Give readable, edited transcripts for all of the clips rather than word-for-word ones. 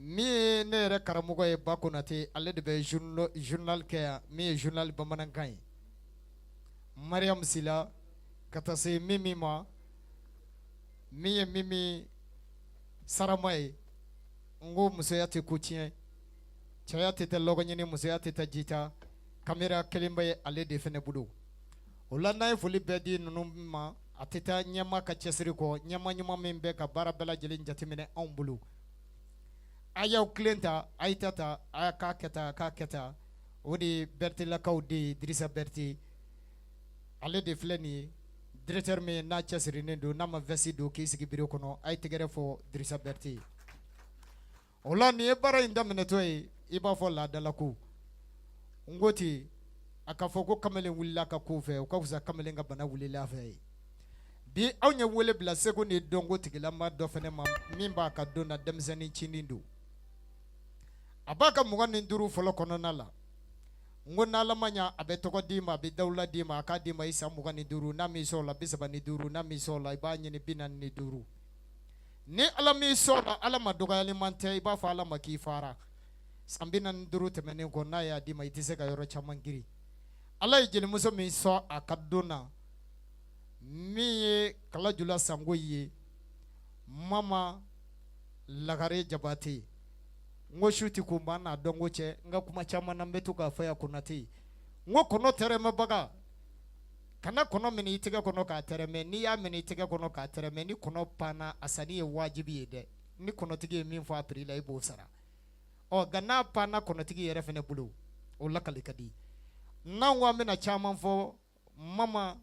mi ne yɛrɛ karamɔgɔ ye Ba Konate ale de bɛ journal kɛ yan min ye journal bamanankan ye Mariam Sila ka taa se Mimi ma min ye Mimi Sarama ye n ko musoya tɛ ko tiɲɛ cɛya tɛ lɔgɔ ɲini musoya tɛ jita caméra kelen bɛ ale de fɛnɛ bolo o la n'a ye foli bɛɛ di ninnu ma a tɛ taa ɲɛma ka cɛsiri kɔ ɲɛma ɲuman min bɛ ka baara bɛɛ lajɛlen jateminɛ anw bolo a y'aw tilen ta a ye ta a y'a k'a kɛ tan o de ye Bertilakaw de ye Dirisa Berti ale de filɛ nin ye directeur min n'a cɛsirilen don n'a ma vesti don k'i sigi bureau kɔnɔ a ye tɛgɛrɛ fɔ Dirisa Berti o la nin ye baara in daminɛtɔ ye i b'a fɔ laadala ko n ko ten a ka fɔ ko kamalen wulila ka ko fɛ o ka fisa kamalen ka bana wulila fɛ ye bi anw ye wele bila seko ni dɔnko tigilama dɔ fɛnɛ ma min b'a ka don na denmisɛnnin cinin don a b'a ka 25 fɔlɔ kɔnɔna la n ko n'Ala ma ɲa a bɛ tɔgɔ d'i ma a bɛ dawula d'i ma a k'a d'i ma i san 25 n'a m'i sɔn o la 35 n'a m'i sɔn o la i b'a ɲini 45 ni Ala m'i sɔn la Ala ma dɔgɔyaliman tɛ i b'a fɔ Ala ma k'i fara san 45 tɛmɛnen kɔ n'a y'a d'i ma i tɛ se ka yɔrɔ caman girin Ala ye jelimuso min sɔn a ka don na min ye Kalajula Sango ye Mama Lagare Jabate n ko su tɛ ko n b'a n'a dɔnko cɛ n ka kuma caman na n bɛ to k'a fɔ yan Konate n ko kɔnɔ tɛrɛmɛbaga kana kɔnɔ minɛ i tɛgɛ kɔnɔ k'a tɛrɛmɛ n'i y'a minɛ i tɛgɛ kɔnɔ k'a tɛrɛmɛ ni kɔnɔ panna a sanni ye wajibi ye dɛ ni kɔnɔtigi ye min fɔ a prix la i b'o sara nka n'a panna kɔnɔtigi yɛrɛ fɛnɛ bolo o lakali ka di n'an ko an bɛna caman fɔ Mama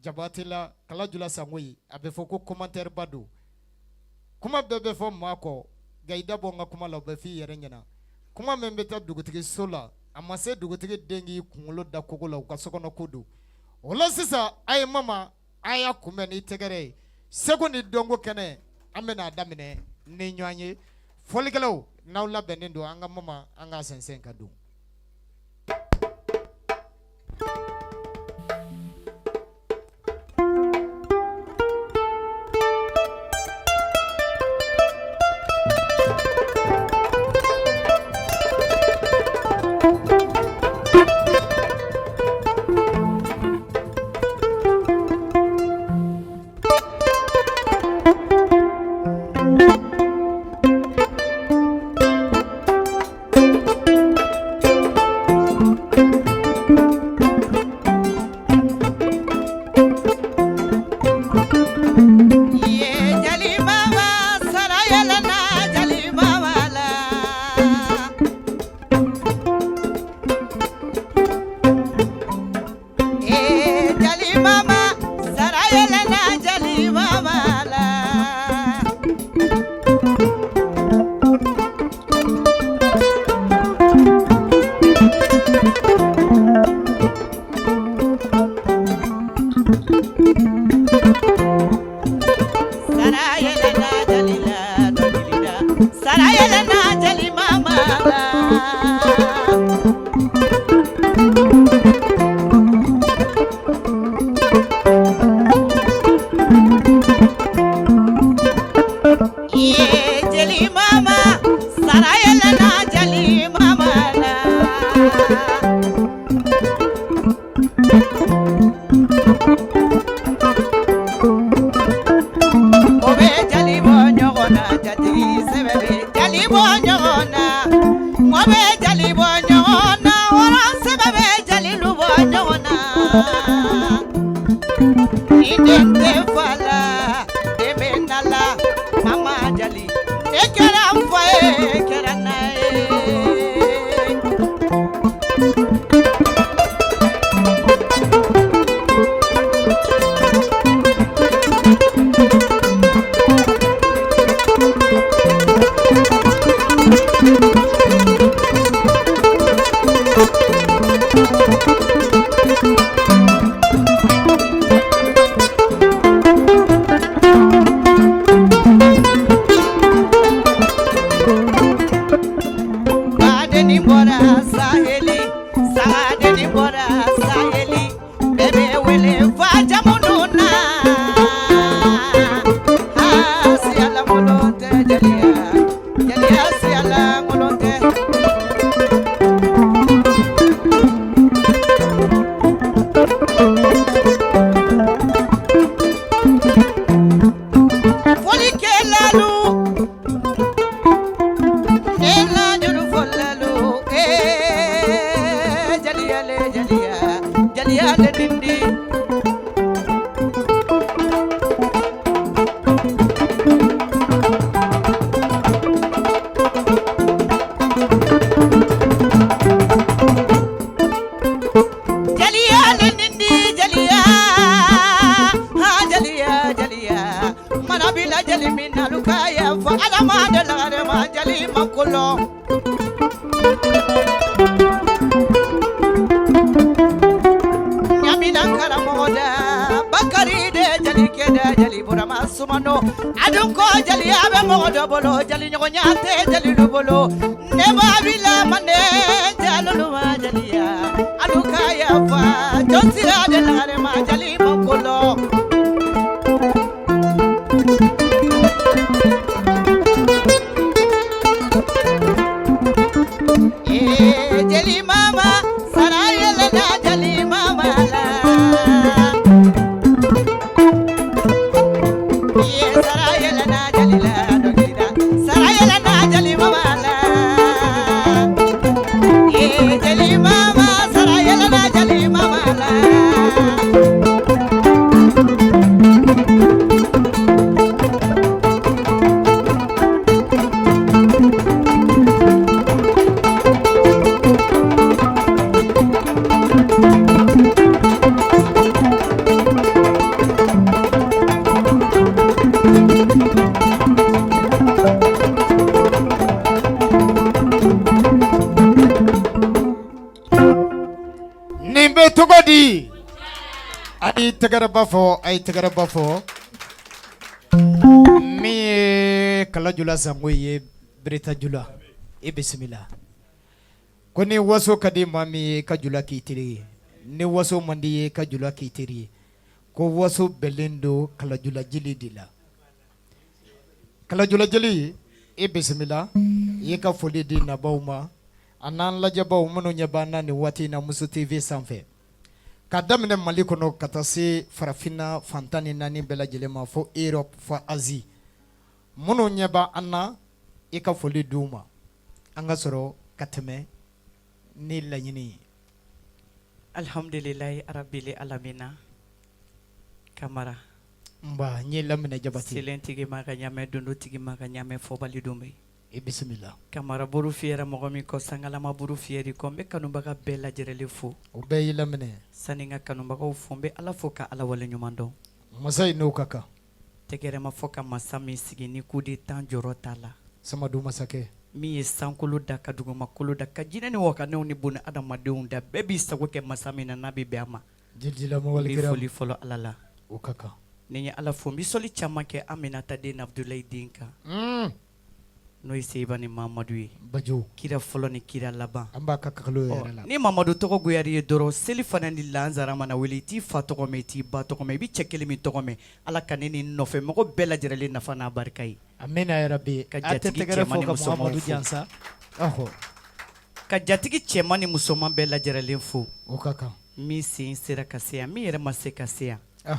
Jabate la Kalajula Sango ye a bɛ fɔ ko commentaire ba don kuma bɛɛ bɛ fɔ maa kɔ nka i da bɔ n ka kuma la o bɛ f'i yɛrɛ ɲɛna kuma min bɛ taa dugutigi so la a ma se dugutigi den k'i kunkolo da kogo la u ka sokɔnɔ ko don o la sisan a ye Mama a y'a kunbɛn ni tɛgɛrɛ ye seko ni dɔnko kɛnɛ an bɛna a daminɛ ni ɲɔgɔn ye fɔlikɛlaw n'aw labɛnnen don an ka Mama an k'a sɛnsɛn ka don. jaliya siyala ngolonte foli kelalu ela juru folalu jaliya le dindi sumano adun ko jali abe modo bolo jali nyogo nyate jali du bolo ne babila mane jalulu ma jaliya aluka ya fa jonsira de lare ma jali mokolo jali mama sarayela na jali mama la ay tagara bafo mi kala jula sango ye brita jula bismillah ko ni waso kadi mami ka jula kitiri ni waso mandi ka jula kitiri ko waso belendo kala jula jili dila kala jula jili bismillah ye ka foli di na bawma anan la jabaw manu nyabana ni wati na Musu TV sanfɛ ka daminɛ Mali kɔnɔ ka taa se farafina fantani naani bɛɛ lajɛlen ma fo Europe fo Asie minnu ɲɛ b'a an na i ka foli d'u ma an ka sɔrɔ ka tɛmɛ ni laɲini ye. Alhamdulillahi rabbil alamina Kamara nba n ye laminɛ Jabate selentigi ma ka ɲamɛ dondotigi ma ka ɲamɛ fɔbali don bɛ bisimila Kamara buru fiyɛra mɔgɔ min kɔ sangalama buru fiyɛri kɔ n bɛ kanubaga bɛɛ lajɛlen fo o bɛɛ y'i laminɛ sani n ka kanubagaw fo n bɛ Ala fo ka Ala wale ɲuman dɔn masa in n'o ka kan tɛgɛrɛma fɔ ka masa min sigi ni coup d'État jɔrɔ t'a la Samadu masakɛ min ye sankolo da ka dugumakolo da ka jinɛ ni wakanɛw ni boni adamadenw da bɛɛ b'i sago kɛ masa min na n'a bɛ bɛn a ma jelijilamɔ n bɛ foli fɔlɔ Ala la o ka kan ni n ye Ala fo n bɛ sɔli caman kɛ Aminata den Abdulayi den kan n'o ye Seyiba ni Mamadu ye Bajo kira fɔlɔ ni kira laban an b'a ka kakalo yɛrɛ la ni Mamadu tɔgɔ goyar'i ye dɔrɔn seli fana ni lansara mana wele i t'i fa tɔgɔ mɛn i t'i ba tɔgɔ mɛn i bɛ cɛ kelen min tɔgɔ mɛn Ala ka ne ni nɔfɛ mɔgɔ bɛɛ lajɛlen nafa n'a barika ye amina yarabi ka jatigi cɛman ni musoman fo ka jatigi cɛman ni musoman bɛɛ lajɛlen fo o ka kan min sen sera ka se yan min yɛrɛ ma se ka se yan n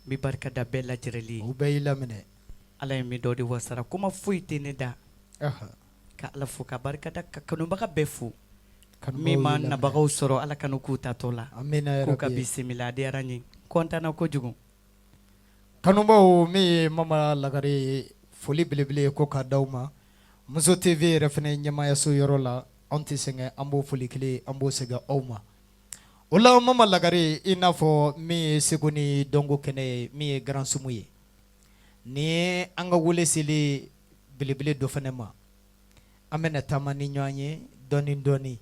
bɛ barika da bɛɛ lajɛlen ye o bɛɛ y'i laminɛ Ala ye min dɔ de wasara kuma foyi tɛ ne da ka Ala fo ka barika da ka kanubaga bɛɛ fo min ma nabagaw sɔrɔ Ala ka n'u k'u tatɔ la k'u ka bisimila a diyara n ye kontanna kojugu kanubaw min ye Mama Lagare foli belebele ko k'a d'aw ma Muso TV yɛrɛ fana ɲɛmaayaso yɔrɔ la anw tɛ sɛgɛn an b'o foli kelen an b'o segin aw ma o la Mama Lagare i n'a fɔ min ye Segu ni dɔnko kɛnɛ ye min ye Grand Sumu ye ni ye an ka wele seli belebele dɔ fana ma an bɛna taama ni ɲɔgɔn ye dɔɔni dɔɔni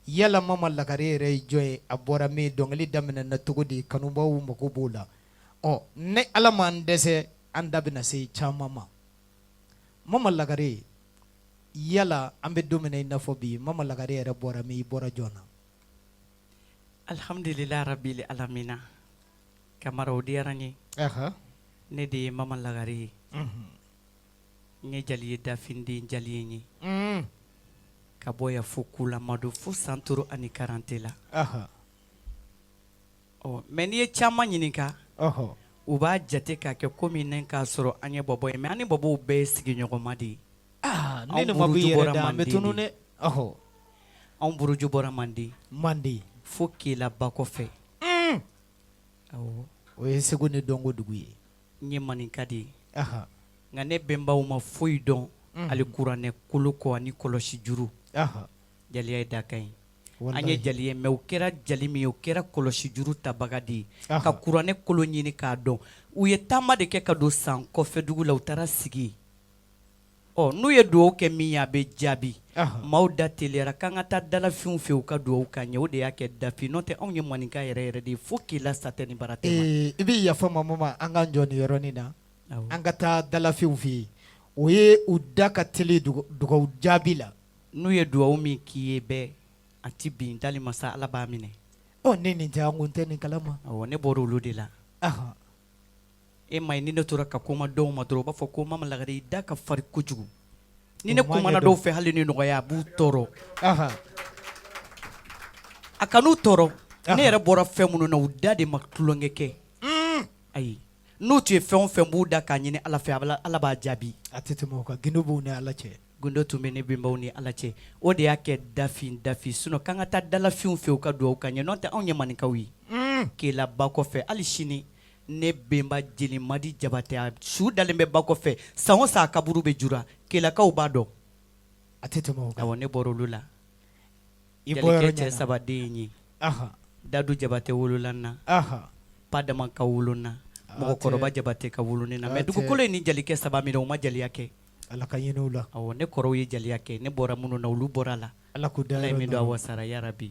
yala Mama Lagare yɛrɛ ye jɔn ye a bɔra min dɔnkili daminɛ na cogo di kanubaw mago b'o la ne Ala m'an dɛsɛ an da bɛna se caman ma Mama Lagare yala an bɛ don min na i n'a fɔ bi Mama Lagare yɛrɛ bɔra min i bɔra jɔn na alhamdulilahi rabbil alamina Kamara o diyara n ye ne de ye Mama Lagare ye n Nye jali ye dafindi jali ye nye. Ka bɔ ya fo Kulamadu fo Santoro ani Karante la. Mais n'i ye caman ɲininka u b'a jate k'a kɛ komi ne k'a sɔrɔ an ye bɔbɔ ye mais an ni bɔbɔw bɛɛ ye sigiɲɔgɔnma de ye. Ne ni ma b'i yɛrɛ da an bɛ tunu dɛ. Anw buruju bɔra Manden. Manden. Fo Kela ba kɔfɛ. Awɔ. O ye Segu ni Dɔnko dugu ye. N ye maninka de ye. Nka ne bɛnbaw ma foyi dɔn hali kuranɛ kolo kɔ ani kɔlɔsi juru. Jaliya ye dakan ye. An ye jali ye mais u kɛra jali min ye o kɛra kɔlɔsi juru tabaga de ye. Ka kuranɛ kolo ɲini k'a dɔn. U ye taama de kɛ ka don san kɔfɛ dugu la u taara sigi. N'u ye dugawu kɛ min ye a bɛ jaabi. Maaw da teliyara k'an ka taa dalafinw fɛ u ka dugawu k'an ye o de y'a kɛ dafi n'o tɛ anw ye maninka yɛrɛ yɛrɛ de ye fo Kela Satɛ ni Baratɛ. I bɛ yafa ma mama an k'an jɔ nin yɔrɔnin na an ka taa dalafinw fɛ yen o ye u da ka teli dugawu jaabi la. N'u ye dugawu min k'i ye bɛɛ a ti bin dali masa Ala b'a minɛ. Ne nin tɛ an kun tɛ nin kalama. Ne bɔra olu de la. E ma ye ni ne tora ka kuma dɔw ma dɔrɔn u b'a fɔ ko Mama Lagare i da ka fari kojugu. Ni ne kumana dɔw fɛ hali ni nɔgɔya a b'u tɔɔrɔ. A kan'u tɔɔrɔ ne yɛrɛ bɔra fɛn minnu na u da de ma tulonkɛ kɛ. Ayi n'u tun ye fɛn o fɛn b'u da k'a ɲini Ala fɛ Ala b'a jaabi. A tɛ tɛmɛ o kan gindo b'u ni Ala cɛ. Gundo tun bɛ ne bɛnbaw ni Ala cɛ o de y'a kɛ dafi sinon k'an ka taa dalafinw fɛ u ka dugawu k'an ye n'o tɛ anw ye maninkaw ye. Kela ba kɔfɛ hali sini ne bɛnba Jeli Madi Jabate a su dalen bɛ ba kɔfɛ san o san a kaburu bɛ jura Kelakaw b'a dɔn. A tɛ tɛmɛ o kan. Awɔ ne bɔra olu la. I bɔ yɔrɔ ɲɛna. Jalikɛ cɛ 3 den ye. Dadu Jabate wolola n na. Padama ka wolo n na. Mɔgɔkɔrɔba Jabate ka wolo ne na mais dugukolo ye ni jalikɛ 3 min na u ma jaliya kɛ. Ala ka ɲinɛ u la. Awɔ ne kɔrɔw ye jaliya kɛ ne bɔra minnu na olu bɔra la. Ala k'u da Ala ye min don a wasara yarabi.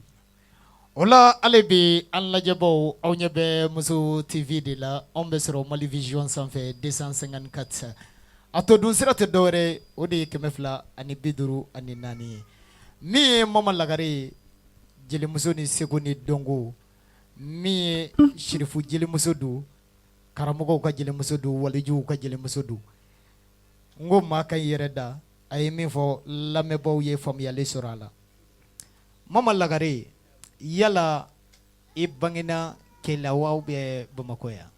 O la ale bɛ an lajɛbaw aw ɲɛ bɛ Muso TV de la anw bɛ sɔrɔ Mali Vision sanfɛ 254 a to dun sira tɛ dɔwɛrɛ o de ye 254 ye min ye Mama Lagare jelimuso ni Segu ni Dɔnko min ye Sherifu jelimuso don karamɔgɔw ka jelimuso don walijuw ka jelimuso don n ko maa ka yɛrɛ da a ye min fɔ lamɛnbaw ye faamuyali sɔrɔ a la. Mama Lagare yala i bangena Kela wa ou bien Bamako yan?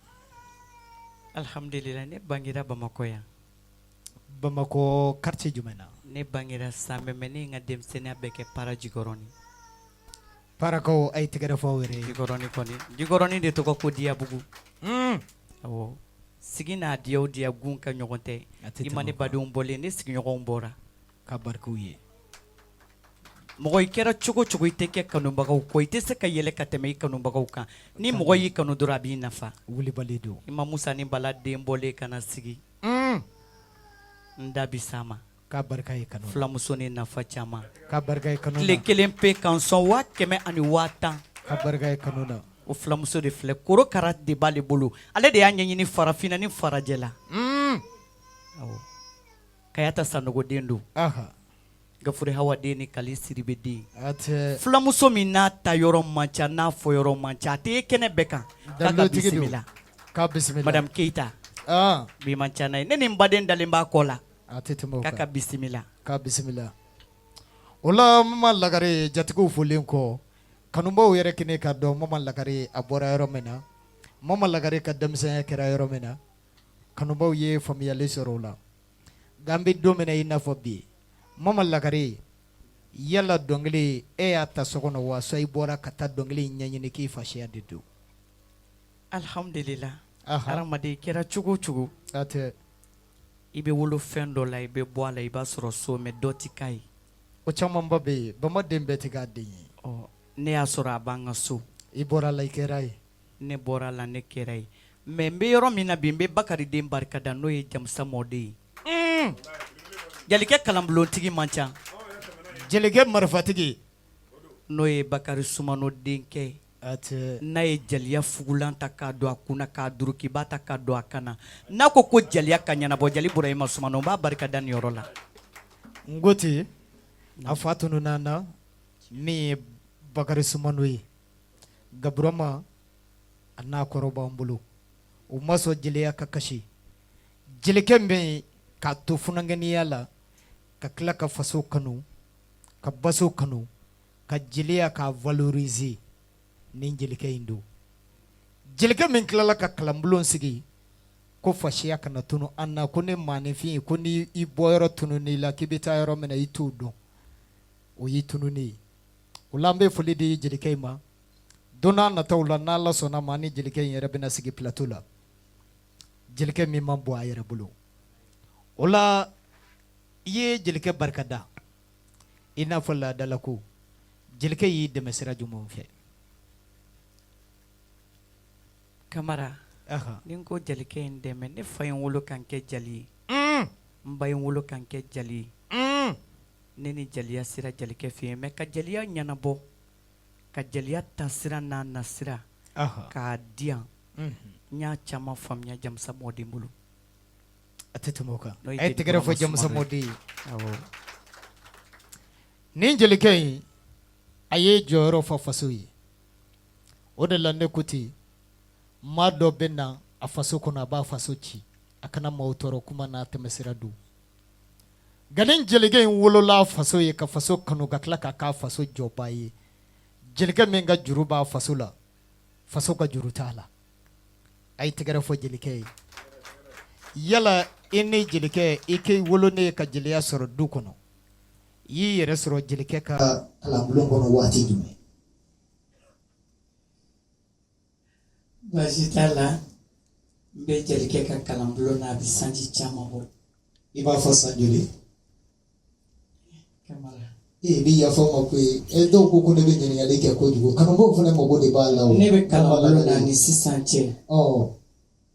Alhamdulillah ne bangera Bamako yan. Bamako quartier jumɛn na? Ne bangera Samɛ mais ne ye n ka denmisɛnniya bɛɛ kɛ Para Jikɔrɔni. Parakaw a ye tɛgɛrɛ fɔ aw yɛrɛ ye. Jikɔrɔni kɔni Jikɔrɔni de tɔgɔ ko Diyabugu. Awɔ sigi n'a diya gun ka ɲɔgɔn tɛ i ma ne badenw bɔlen ne sigiɲɔgɔnw bɔra ka barikaw ye. Mɔgɔ i kɛra cogo cogo i tɛ kɛ kanubagaw kɔ i tɛ se ka yɛlɛ ka tɛmɛ i kanubagaw kan ni mɔgɔ y'i kanu dɔrɔn a b'i nafa. Wulibali don. I ma Musa ni Bala den bɔlen ka na sigi. N da bi s'a ma. K'a barika ye kanu. Fulamuso ni nafa caman. K'a barika ye kanu na. Tile kelen pe kan sɔn 150,000. K'a barika ye kanu na. O fulamuso de filɛ korokara de b'ale bolo ale de y'a ɲɛɲini farafinna ni farajɛ la. Awɔ Kayata Sanogo den don. Gafure Hawa den ni Kali Siribe den. Fulamuso min n'a ta yɔrɔ man ca n'a fɔ yɔrɔ man ca a tɛ ye kɛnɛ bɛɛ kan. K'a ka bisimila. K'a bisimila. Madame Keita. Bi man ca n'a ye ne ni n baden dalen b'a kɔ la. A tɛ tɛmɛ o kan. K'a ka bisimila. K'a bisimila. O la Mama Lagare jatigiw folen kɔ kanubaw yɛrɛ kɛnɛ k'a dɔn Mama Lagare a bɔra yɔrɔ min na Mama Lagare ka denmisɛnya kɛra yɔrɔ min na kanubaw ye faamuyali sɔrɔ o la nka an bɛ don min na i n'a fɔ bi Mama Lagare yala dɔnkili e y'a ta so kɔnɔ wa so i bɔra ka taa dɔnkili ɲɛɲini k'i fasiya de don. Alhamdulillah hadamaden i kɛra cogo o cogo i bɛ wolo fɛn dɔ la i bɛ bɔ a la i b'a sɔrɔ so mais dɔ tɛ k'a ye. O camanba bɛ yen bamaden bɛɛ tɛ k'a den ye. Ne y'a sɔrɔ a b'an ka so. I bɔra la i kɛra ye. Ne bɔra la ne kɛra ye mais n bɛ yɔrɔ min na bi n bɛ Bakari den barikada n'o ye Jamusa mɔden ye. Jalikɛ kalanbulontigi man ca. Jelikɛ marifatigi n'o ye Bakari Sumano denkɛ ye. N'a ye jaliya fugulan ta k'a don a kunna k'a durukiba ta k'a don a kan na n'a ko ko jaliya ka ɲɛnabɔ Jali Burahima Sumano n b'a barikada nin yɔrɔ la. N ko ten a fa tununa an na min ye Bakari Sumano ye Gaburama a n'a kɔrɔ b'an bolo u ma sɔn jeliya ka kasi jelikɛ min bɛ yen ka to funangeniya la ka tila ka faso kanu ka baso kanu ka jeliya ka valoriser ni jelikɛ in don jelikɛ min tilala ka kalanbulon sigi ko fasiya kana tunu an na ko ne maanifin ko ni i bɔyɔrɔ tununi la k'i bɛ taa yɔrɔ min na i t'o dɔn o y'i tununi ye o la an bɛ foli di jelikɛ in ma don n'a nataw la n'Ala sɔnna ma ni jelikɛ in yɛrɛ bɛna sigi plateau la jelikɛ min ma bɔ a yɛrɛ bolo o la i ye jelikɛ barika da i n'a fɔ laadala ko jelikɛ y'i dɛmɛ sira jumɛn fɛ Kamara ni n ko jelikɛ in dɛmɛ ne fa ye n wolo kan kɛ jali ye n ba ye n wolo kan kɛ jali ye ne ni jaliya sira jelikɛ fɛ yen mais ka jaliya ɲɛnabɔ ka jaliya ta sira n'a na sira k'a di yan n y'a caman faamuya Jamusa mɔden bolo a tɛ tɛmɛ o kan a ye tɛgɛrɛ fɔ Jamusa mɔden ye nin jelikɛ in a ye jɔyɔrɔ fa faso ye o de la ne ko ten maa dɔ bɛ na a faso kɔnɔ a b'a faso ci a kana maaw tɔɔrɔ kuma n'a tɛmɛsira don nka nin jelikɛ in wolola faso ye ka faso kanu ka tila k'a k'a faso jɔbaa ye jelikɛ min ka juru b'a faso la faso ka juru t'a la a ye tɛgɛrɛ fɔ jelikɛ ye yala i ni jelikɛ i k'i wolo ne ka jeliya sɔrɔ du kɔnɔ i y'i yɛrɛ sɔrɔ jelikɛ ka kalanbulon kɔnɔ waati jumɛn baasi t'a la n bɛ jelikɛ ka kalanbulon na a bɛ sanji caman bɔ i b'a fɔ san joli Kamara bi yafa ma ko ye dɔw ko ne bɛ ɲininkali kɛ kojugu kanubaw fana mago de b'a la o ne bɛ kalanbulon na ni sisan cɛ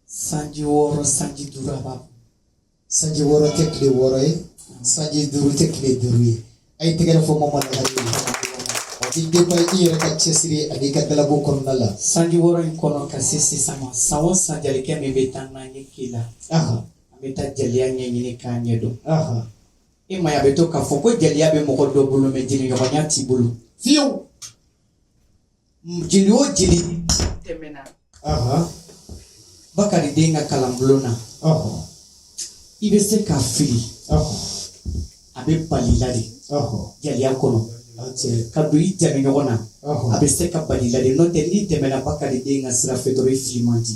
sanji 6 sanji 5 a b'a bɔ sanji 6 tɛ tile 6 ye sanji 5 tɛ tile 5 ye a ye tɛgɛrɛ fɔ mama la i deba i yɛrɛ ka cɛsiri ani i ka dalabo kɔnɔna la sanji 6 in kɔnɔ ka se sisan ma san o san jelikɛ min bɛ taa n'an ye k'i la an bɛ taa jeliya ɲɛɲini k'a ɲɛdɔn e ma ye a bɛ to k'a fɔ ko jeliya bɛ mɔgɔ dɔ bolo mais jeliɲɔgɔnya t'i bolo fiyewu jeli o jeli tɛmɛna Bakari den ka kalanbulon na i bɛ se k'a fili a bɛ bali la de jeliya kɔnɔ ka don i jaabi ɲɔgɔn na a bɛ se ka bali la de n'o tɛ n'i tɛmɛna Bakari den ka sira fɛ dɔrɔn i fili man di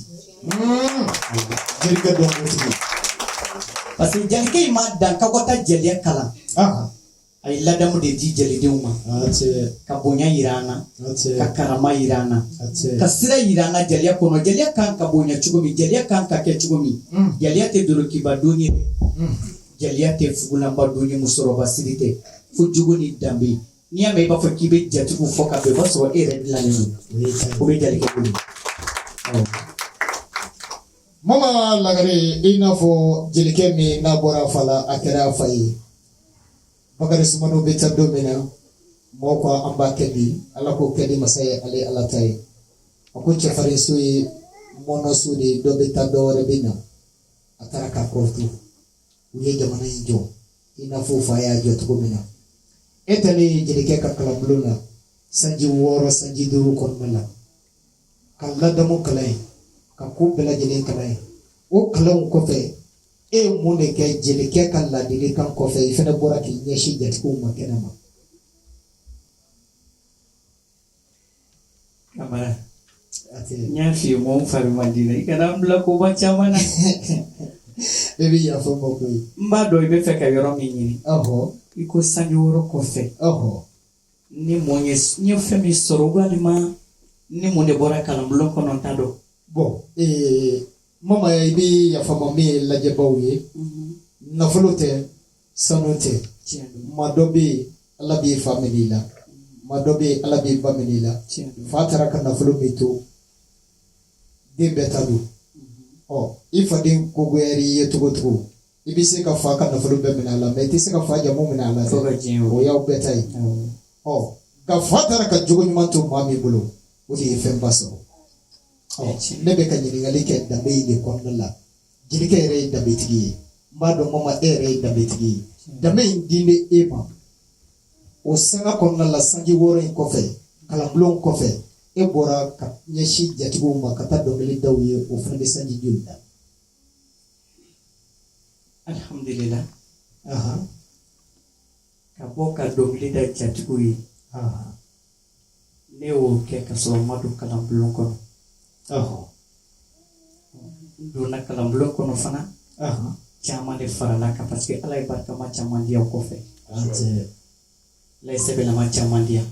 jelikɛ dɔn ko tigi parce que jelikɛ in ma dan k'aw ka taa jeliya kalan a ye ladamu de di jelidenw ma ka bonya yira an na ka karama yira an na ka sira yira an na jeliya kɔnɔ jeliya kan ka bonya cogo min jeliya kan ka kɛ cogo min jeliya tɛ dolokiba don ye jeliya tɛ fugulanba don ye musokɔrɔba siri tɛ fo jogo ni danbe n'i y'a mɛn i b'a fɔ k'i bɛ jatigiw fɔ ka bɛn o b'a sɔrɔ e yɛrɛ dilannen don o bɛ jelikɛ bolo mama lagare i n'a fɔ jelikɛ min n'a bɔra fa la a kɛra a fa ye Bakari Sumano bɛ taa don min na mɔgɔw ko an b'a kɛ bi ala k'o kɛ ni masa ye ale ala ta ye a ko cɛfarin so ye mɔnɔ so de ye dɔ bɛ taa dɔ wɛrɛ bɛ na a taara k'a kɔrɔtu u ye jamana in jɔ i n'a fɔ fa y'a jɔ cogo min na e talen jelikɛ ka kalanbulon na sanji 6 sanji 5 kɔnɔna la ka ladamu kalan ye ka ko bɛɛ lajɛlen kalan ye o kalanw kɔfɛ e ye mun de kɛ jelikɛ ka ladilikan kɔfɛ i fana bɔra k'i ɲɛsin jatigiw ma kɛnɛma Kamara n y'a f'i ye mɔgɔ fari man di dɛ i kana n bila koba caman na e bɛ yafa ma koyi n b'a dɔn i bɛ fɛ ka yɔrɔ min ɲini i ko sanji 6 kɔfɛ ni mun ye n ye fɛn min sɔrɔ walima ni mun de bɔra kalanbulon kɔnɔ n t'a dɔn bon mama i bɛ yafa ma min ye lajɛbaw ye nafolo tɛ sanu tɛ maa dɔ bɛ yen ala b'i fa minɛ i la maa dɔ bɛ yen ala b'i ba minɛ i la fa taara ka nafolo min to den bɛɛ ta don i faden kogoyara i ye cogo cogo i bɛ se ka fa ka nafolo bɛɛ minɛ a la mais i tɛ se ka fa jamu minɛ a la dɛ o y'aw bɛɛ ta ye nka fa taara ka jogo ɲuman to maa min bolo o de ye fɛnba sɔrɔ ne bɛ ka ɲininkali kɛ danbe in de kɔnɔna la jelikɛ yɛrɛ ye danbetigi ye n b'a dɔn mama e yɛrɛ ye danbetigi ye danbe in dilen e ma o sanga kɔnɔna la sanji 6 in kɔfɛ kalanbulon kɔfɛ e bɔra ka ɲɛsin jatigiw ma ka taa dɔnkili daw ye o fana bɛ sanji joli la alhamdulillah ka bɔ ka dɔnkili da jatigiw ye ne y'o kɛ ka sɔrɔ n ma don kalanbulon kɔnɔ n donna kalanbulon kɔnɔ fana caman de farala kan parce que ala ye barikama caman di yan kɔfɛ ala ye sɛbɛlama caman di yan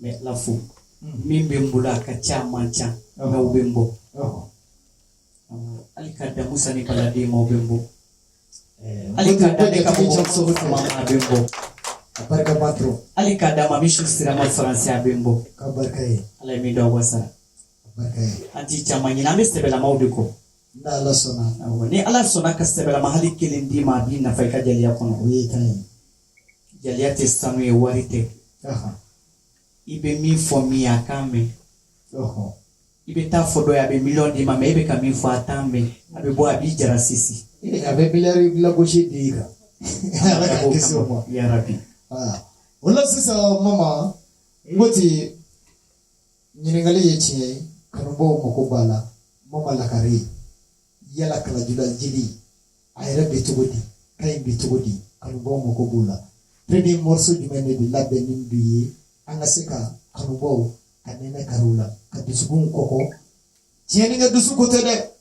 mɛ ala fo min bɛ n bolo a ka ca man ca mɛ u bɛ n bɔ hali ka da musa ni baladen ma u bɛ n bɔ hali ka da ne ka mɔgɔmuso fama a bɛ n bɔ hali ka da ma misiw sirama faransi a bɛ n bɔ ala ye min dɔn aw sara an ti caman ɲini an bɛ sɛbɛlamaw de kɔ ni ala sɔnna ka sɛbɛlama hali kelen d'i ma a b'i nafa i ka jeliya kɔnɔ jeliya tɛ sanu ye wari tɛ i bɛ min fɔ min ye a k'a mɛn i bɛ taa fɔ dɔ ye a bɛ miliyɔn d'i ma mɛ i bɛ ka min fɔ a t'a mɛn a bɛ bɔ a b'i jara sisi a bɛ miliyari lagosi di kan ala ka kisi o ma yarabi o la sisan mama n ko ten ɲininkali ye tiɲɛ ye kanubaw mako b'a la mama lakari yala kalajula jeli a yɛrɛ bɛ cogo di ka ɲi bɛ cogo di kanubaw mako b'o la premier morceau jumɛn de bɛ labɛn ni bi ye an ka se ka kanubaw ka nɛnɛ kari u la ka dusukun kɔkɔ tiɲɛni kɛ dusu ko tɛ dɛ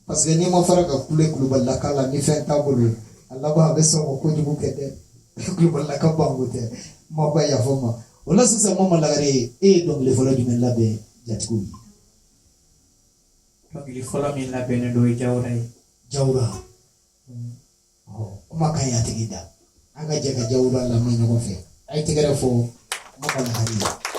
parce que n'i ma fara ka kule kulubalilaka la ni fɛn t'a bolo a laban a bɛ sɔn ka kojugu kɛ dɛ kulubalilaka banko tɛ ma ba yafa ma o la sisan mama lagare e ye dɔnkili fɔlɔ jumɛn labɛn jatigiw ye dɔnkili fɔlɔ min labɛnnen don o ye jawura ye jawura kuma ka ɲi a tigi da an ka jɛ ka jawura lamɛn ɲɔgɔn fɛ a ye tɛgɛrɛ fɔ mama lagare ye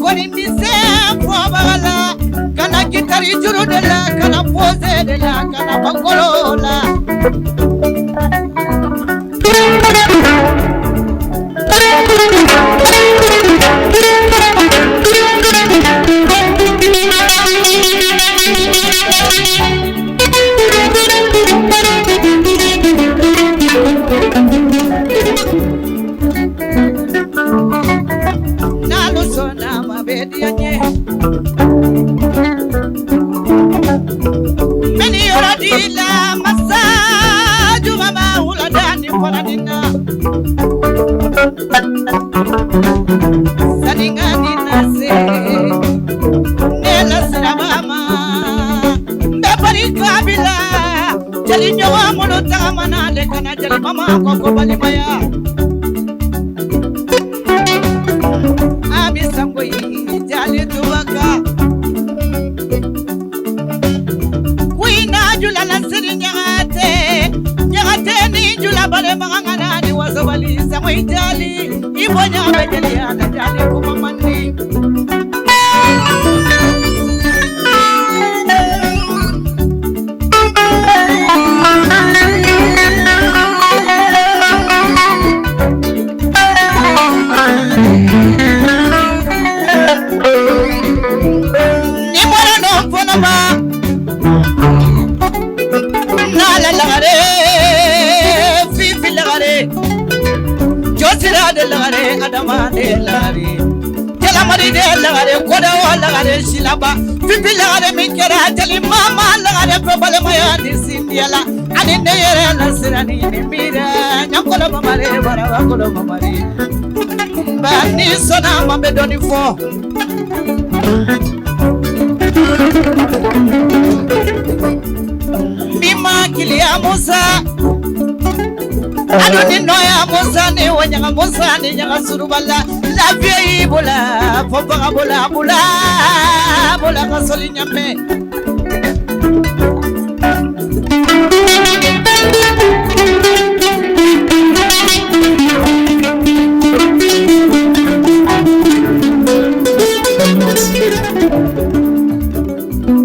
koni mise fobala kana kitari juru de la kana pose de la kana bangolola nalu sona mabedianye meni oradila masaju mama uladani paradina saningani nase nela sinamama ndapari kabila jali nyawa mono tamana le kana jali mama koko bali maya ami sangoi jali tuwaka kuina jula la siri nyate ni jula bale mangana ni wazobali sangoi jali ibonya bejeli ana jali kumamani adama de lagare jala mari de lagare koda wa lagare silaba pipi lagare mikera jali mama lagare probale maya di sindiala ani ne yere na sirani ni mira nyakolo mamare bara wakolo mamare bani sona mambe doni fo bima kilia musa Adoni noya musa ni wanyanga musa ni nyanga surubala la vieille bola popa bola bola bola kasoli nyame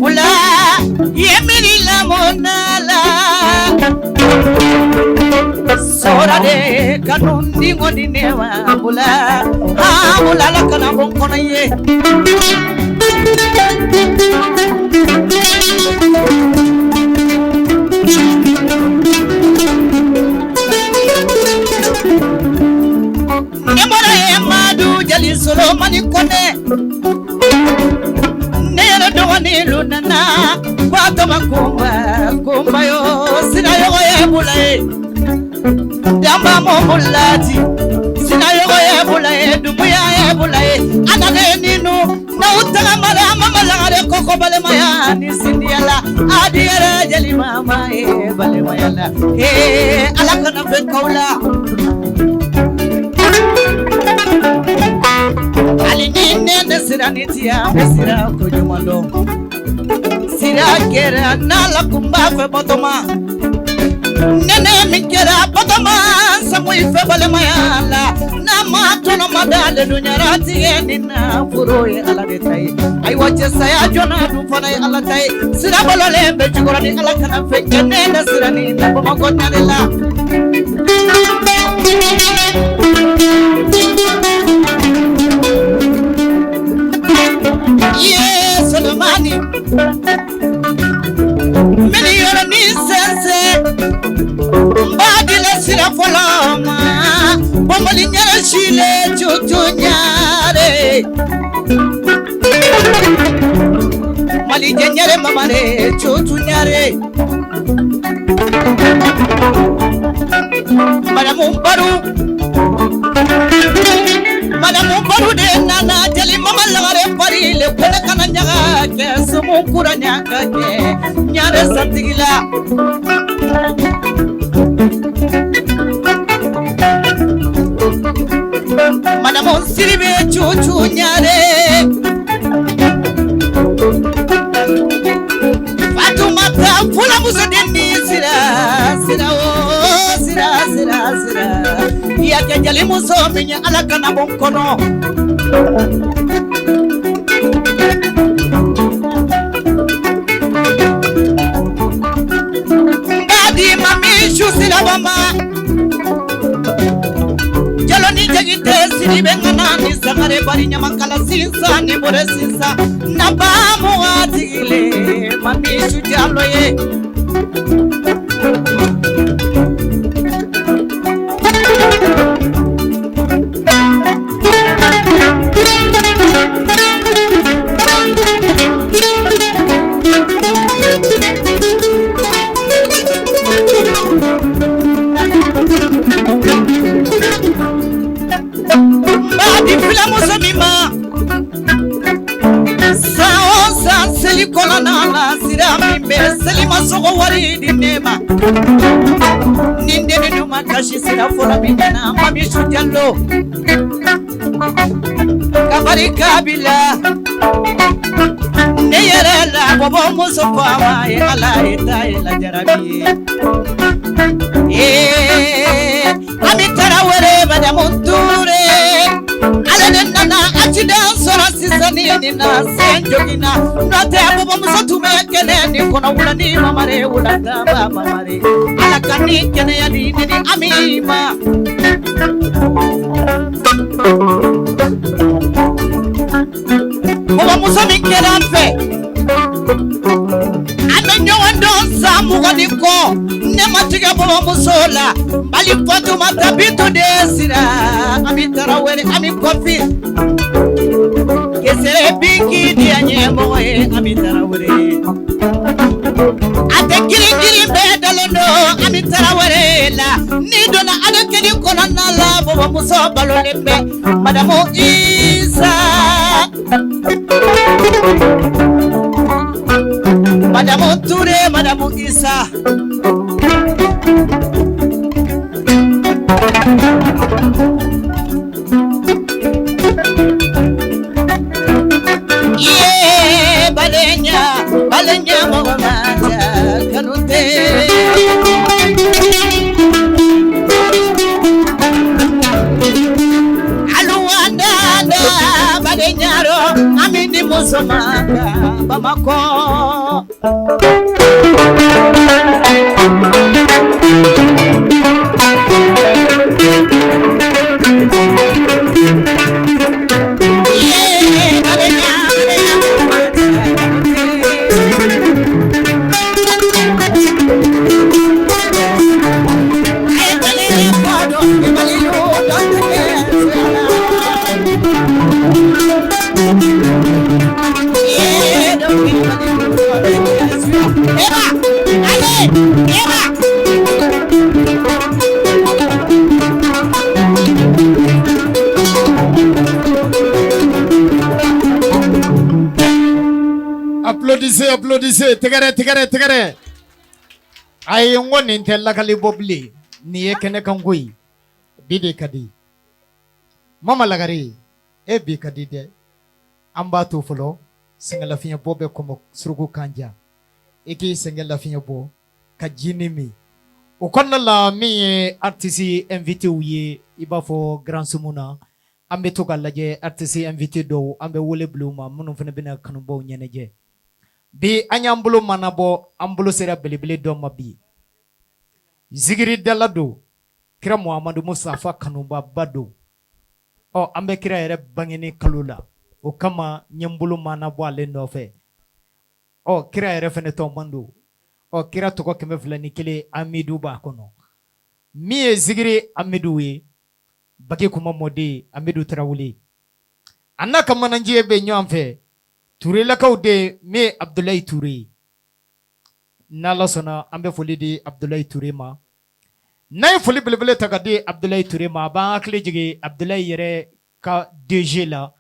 bola yemini la monala Sora de kanundi ngoni newa bula bula la kana bonkona ye Nemora ye madu jali solo mani kone Nero dogani lunana Bato makumba kumba yo sina yo ye bula ye Damba mobulati sina yogo ebula edubuya ebula anane ninu na utala mala mama lagare koko bale maya ni sindiala adiyere jali mama bale maya la alaka na fe kaula ali nene siranitia sira kujumando sira kera nala kumba fe botoma Nene mikera patama samui febale mayala na matono madale dunyarati nina furoye ala detai ai wache saya jona du fana ala tai sira bolole be jugorani ala kana feke nene sirani na boma gonyalela Yes Solomani Meni yoro ni sense Mbadile sira foloma Bomali nyara shile chuchu nyare Mali nyare mamare chuchu nyare Madamu baru de nana jali mama lagare pari le kona kana nyaga ke sumu kura nyaga ke nyare satigila Madamu siribe chuchu nyare Fatuma ta fula musodini sira Ya ke jali muso minya alaka na bonkono bengana ni sagare bari nyamakala sinsa ni bore sinsa na ba mo atigile mami sujalo ye Badi fila muso mima Sa seli kola na la sira mimbe seli masogo wari di nema Ninde ni numa kashi sira fola bidana mami sujalo Kabari kabila Neyere la bobo muso fama ye ala eta la jarabi Ami tarawere badamunture Ale nana achida sora sisani nina senjogina Note bobo muso tume kene ni kona wula ni mamare wula taba mamare Ala kani kene ya ni amima Bobo muso mikera fe Amenyo wando samu ganiko Nematiga bobo musola Bali foto matabitu desira Ami tarawere ami kofi Kesere biki dia nyemo ami tarawere Ate giri bedalono ami tarawere la Nidona ade kedi kona nala bobo muso balolembe Madamo Isa Madame Touré, Madame Issa Yeah, Balenya Mama Kanute Aluanda Balenyaro Amindi Musomaka Bamako Applaudissez, tegare. Ay ngoni ntella kali bobli niye kene kangui bide kadi. Mama lagari e bi kadi de amba tu folo singala finya bobe komo surugu kanja. Eki singala finya bo kajini mi. Ukonna la mi artisi invité uye ibafo Grand Sumuna ambe toka laje artisi invité do ambe wole bluma munu fene bina kanubo nyeneje. Bi anyambulo manabo ambulo sera belebele doma bi zigiri dalado kira Muhammadu Mustafa Kanumba bado o ambe kira yere bangeni kalula o kama nyambulo manabo ale nofe o kira yere fene to mando o kira toko keme fulani kele Amidu ba kono mi zigiri Amidu we baki kuma mode Amidu Traoré anaka mananje be nyamfe Touré lakaw de me Abdoulaye Touré nala sona ambe foli di Abdoulaye Touré ma nay foli belebele tagade Abdoulaye Touré ma ba akle jige Abdoulaye yere ka DG la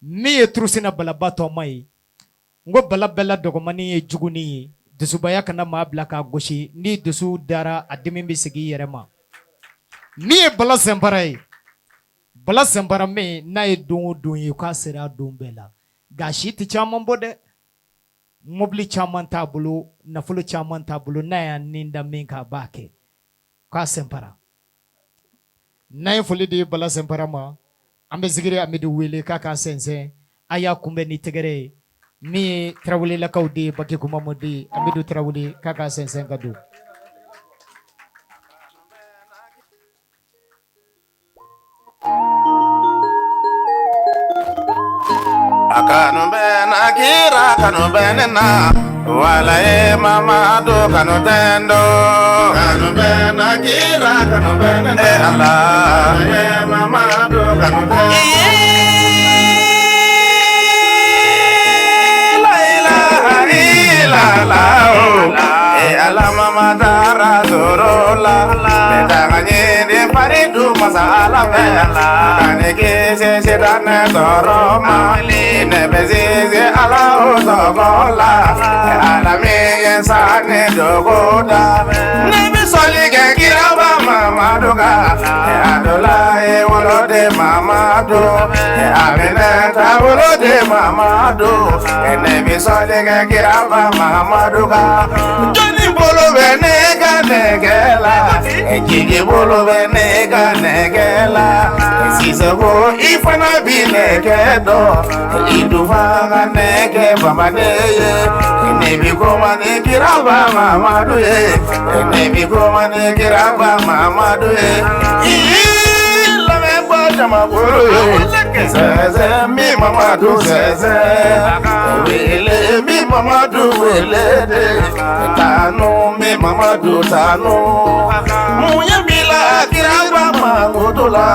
me trusina balabato mai ngo balabella dogomani e juguni dusubaya kana ma blaka goshi ni dusu dara adimi bi sigi yere ma mi bala sembara me nay don yi ka sera don bela gashi ti chaman bode mobli chaman tabulu na fulu chaman tabulu na ya ninda minka bake kwa sempara na fuli di bala sempara ma ambe zigire amidu wele kaka sense aya kumbe ni tegere mi Traoré la kaudi baki kuma modi Amidu Traoré kaka sense ngadu Akanu bena kira kanu benena wala e mama do kanu tendo kanu bena kira kanu benena Allah e mama do kanu tendo la ilaha illallah e ala mama dara zorola e tanganye de paridu masala bela kane ke se dane doroma ne bezeze ala ozogola ala me yesane dogoda ne bisoli ke kiraba mama doga adola e wolode mama do amene ta wolode mama do ne bisoli ke kiraba mama doga joni bolo bene ganegela ejige bolo bene ganegela sisago ifana binekedo idufa ganege bamaneye nebi komane kiraba mamadu ye nebi komane kiraba mamadu ye ila me bajama bolo zeze mi mamadu zeze wele mi mamadu wele de tanu mi mamadu tanu muye bila kiraba magodola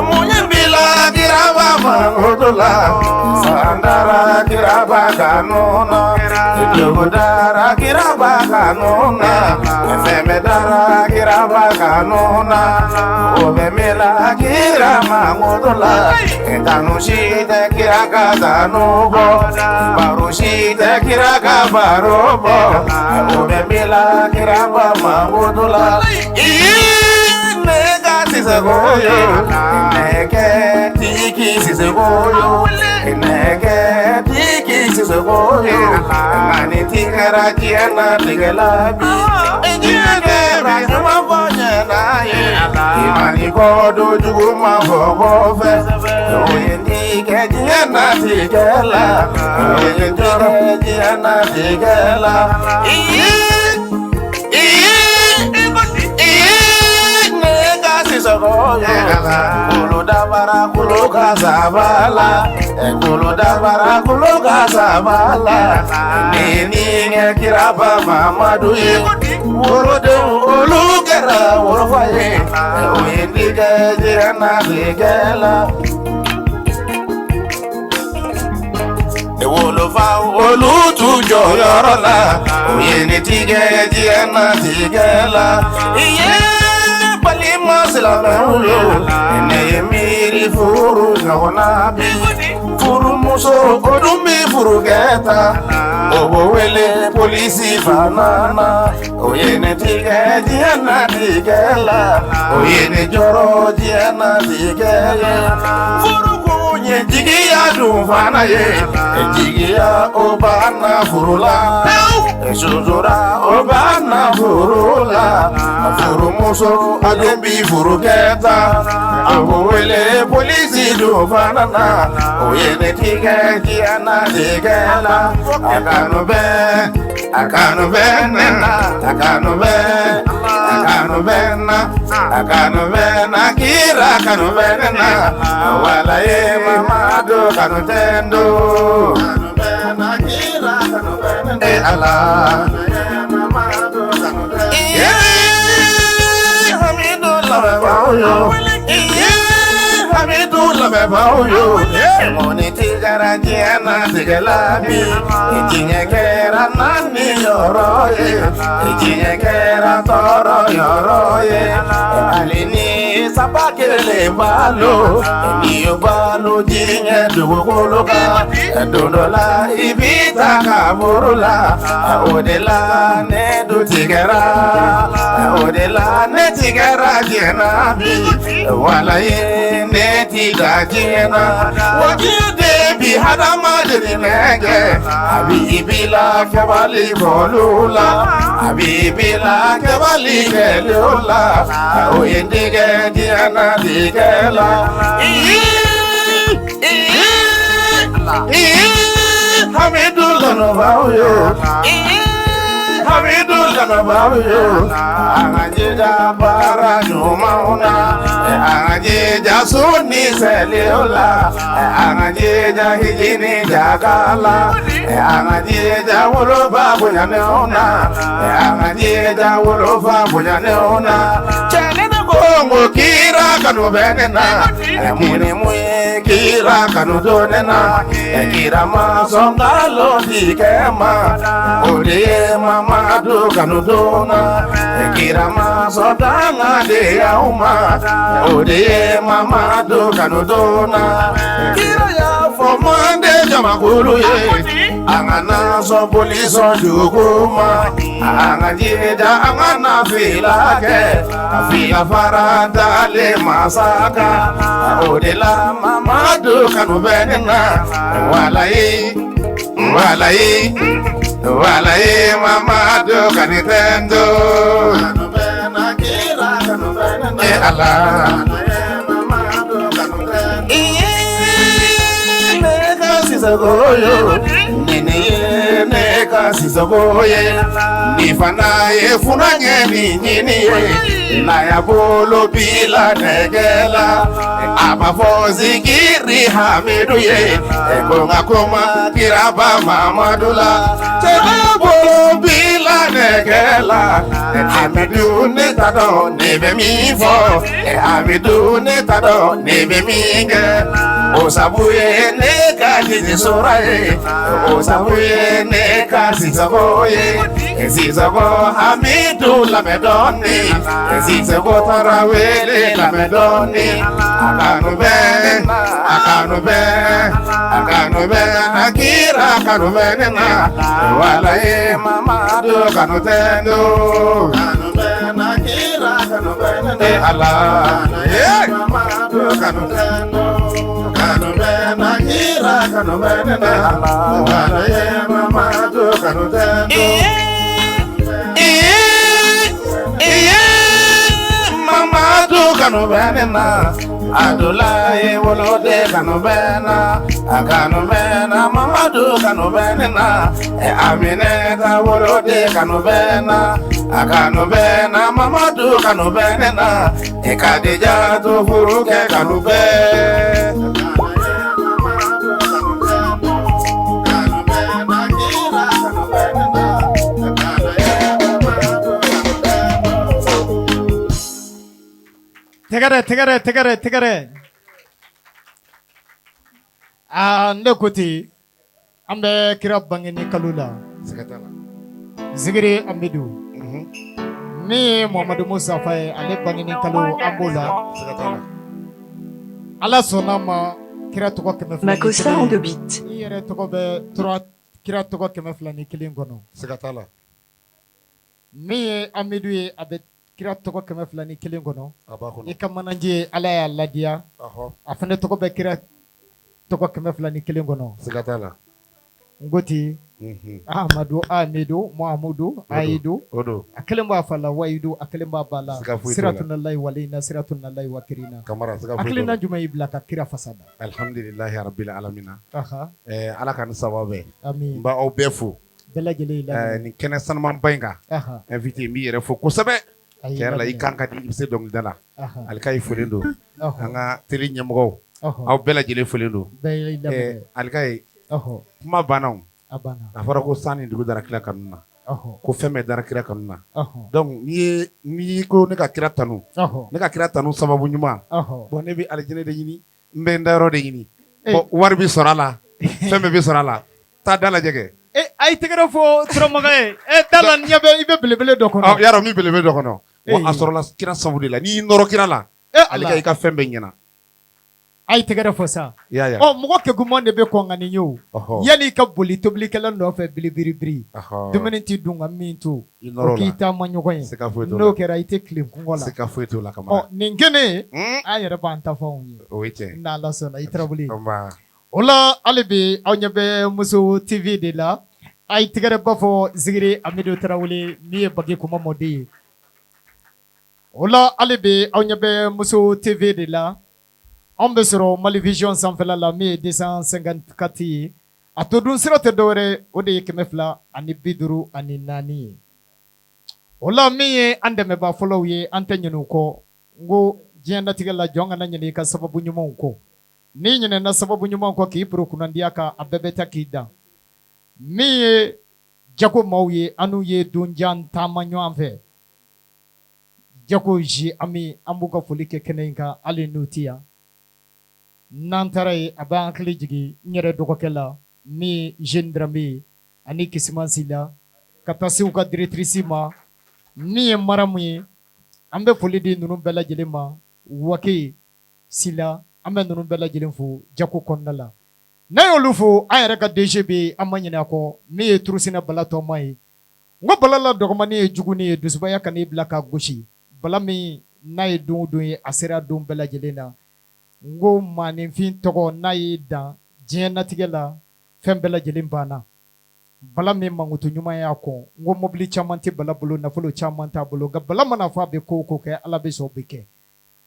muye bila kiraba magodola sandara kiraba kanona dara kiraba kanona femedara kiraba kanona obemela kirama magodola tanushite kiraka tanubo barushite kiraka barobo obemela kiraba magodola Sisagoyo, neke tiki sisagoyo, neke tiki sisagoyo, mani tigara jiana tigelabi, ejigera juma bonyana ye, imani kodo juguma bogofe, oyendi ke jiana tigela, oyendi ke jiana tigela, Kulo dabara kulo kasabala, kulo dabara kulo kasabala. Nini ngekiraba mamadu ye, kulo de kulo kera worofaye, oyendi kejana begela. Ewolofa olu tujo yorola, oyendi kejana tigela. Sila meulo, ene miri furu naonabi, furu muso odumi furu geta, obo wele polisi fanana, oyene tige diana tigela, oyene joro diana tigela, furu kunye jigiya dumfana ye, jigiya obana furula, esuzura obana furula, furu muso adumbi furuketa awele polisi do fanana oyene tige diana tigela akanu ben kira akanu benna wala e mamado kanu tendo akanu ben kira akanu benna ala mamado kanu tendo Moni tigara jiana tigelabi, ijinye kera nani yoroye, ijinye kera toro yoroye, alini sapakele balo, niyo balo jinye dugoloka, dodola ibita kaburula, odela ne du tigara, odela ne tigara jiana, wala ye ne tigara jiana, wajide bi hadama nege, abibila kabali bolula, abibila kabali kelula, oyendige diana digela, Hamidullah no bauyo, Hamidu Kanabayo, Angajida Barajumana, Angajida Sunni Seliola, Angajida Hijini Jagala, Angajida Wolofa Buyaneona, Angajida Wolofa Buyaneona, Chalina Gongo Kira Kanubenena, Muni Mui Kira Kanudonena, Kira Masongalo Dikema, Ode Mamadu Kanudona, Kira Masodanga de Auma, Ode Mamadu Kanudona, Kira ya Fomande Jamakulu Angana so poliso juguma, Angajida Angana Filake, Fila Farada le Masaka, Ode la Mamadu Kanubenena, Walai Mamadu Kanitendo, Allah. Neka sisogoye nifanaye funanye ninyiniye na yabolo bila negela abafozi kiri hamiduye konga koma kiraba mamadula yabolo bila negela hamidu netado nebe mifo hamidu netado nebe minge osabuye neka soraye osabuye neka sisaboye sisago hamidu lamedoni sisago tarawele lamedoni akanube akira kanube nena walaye mamadu kanutendo kanube nakira kanube nena Allah mamadu kanutendo kanube nakira kanube nena walaye mamadu kanutendo mamadu kanube nena adulaye wolode kanubena akanubena mamadu kanubena amineta wolode kanubena akanubena mamadu kanubena kadija to furuke kanubena Tegare. Ndekuti ambe kira bangini kalula. Zigiri Amidu. Ni Muhammadu Musa Faye ale bangini kalu ambola. Ala sonama kira toko keme flani. Makossa en 2 bits. Yere toko be trois kira toko keme flani kilingono. Segatala. Ni Amidu ye abe kira toko keme flani kilingono. Ikamananje ala ya ladia. Afane toko be kira toko keme flani kilingono. Segatala. Ngoti Ahmadu Amidu Muhammadu Aidu Odo akalemba fala waidu akalemba bala siratullahi walina siratullahi wakirina kamara aklina juma ibla ka kira fasada alhamdulillahi rabbil alamin ala kan sababe amin ba o befu belagele ila ni kene sanman baynga invité mi yere fo ko sabe kera la ikanka di ibse dong dala alkay fulendo anga teli nyamgo aw belagele fulendo alkay kuma banaw abana afara ko sani dugu dara kila kanuna ko feme dara kira kanuna donc ni ko ne ka kira tanu ne ka kira tanu sababu nyuma bon ne bi aljine de yini mbe ndaro de yini bo war bi sorala feme bi sorala ta dala jege ay tigara fo tromaga dalan nyabe ibe belebele dokono yaro mi belebele dokono wo asorola kira sababu de la ni noro kira la alika ika fembe nyina ay tigara fo sa ya mugo ke gumonde be ko ngani nyu yani ka boli tobli kala no fe bilibiri dumenenti dunga mintu kita manyogoyen no kera ite clean kungola sika fueto la kama ningene ayere banta fawni oite na la sona itrabuli ola alibi awnyebe musu tv de la ay tigara bafo zigiri Amidu Tarawele ni bagi kuma modi ola alibi awnyebe musu tv de la Ambesro Mali Vision sanfɛla la min ye 254 ye a to dun sira tɛ dɔwɛrɛ o de ye 100 ani 54 ye o la min ye an dɛmɛbaa fɔlɔw ye an tɛ ɲinɛ u kɔ n ko diɲɛlatigɛ la jɔn kana ɲinɛ i ka sababu ɲumanw kɔ n'i ɲinɛna sababu ɲumanw kɔ k'i boro kunnandiya kan a bɛɛ bɛ taa k'i dan min ye jago maaw ye an n'u ye donjan taama ɲɔgɔn fɛ jago zi ami an b'u ka foli kɛ kɛnɛ in kan hali n'u ti yan n'an taara ye a b'an hakili jigin n yɛrɛ dɔgɔkɛ la min jeune Dramé ye ani Kisimansi la ka taa se u ka directrice ma min ye maramu ye an bɛ foli di ninnu bɛɛ lajɛlen ma Wake Sila an bɛ ninnu bɛɛ lajɛlen fo jago kɔnɔna la n'an y'olu fo an yɛrɛ ka DG bɛ an ma ɲinɛ a kɔ min ye Turusina Bala tɔma ye n ko Bala la dɔgɔmani ye juguni ye dusubaya kan'i bila ka gosi Bala min n'a ye don o don ye a sera don bɛɛ lajɛlen na n ko maaninfin tɔgɔ n'a ye dan diɲɛlatigɛ la fɛn bɛɛ lajɛlen banna Bala min mankutu ɲuman y'a kɔ n ko mobili caman tɛ Bala bolo nafolo caman t'a bolo nka Bala mana fɔ a bɛ ko o ko kɛ Ala bɛ sɔn o bɛ kɛ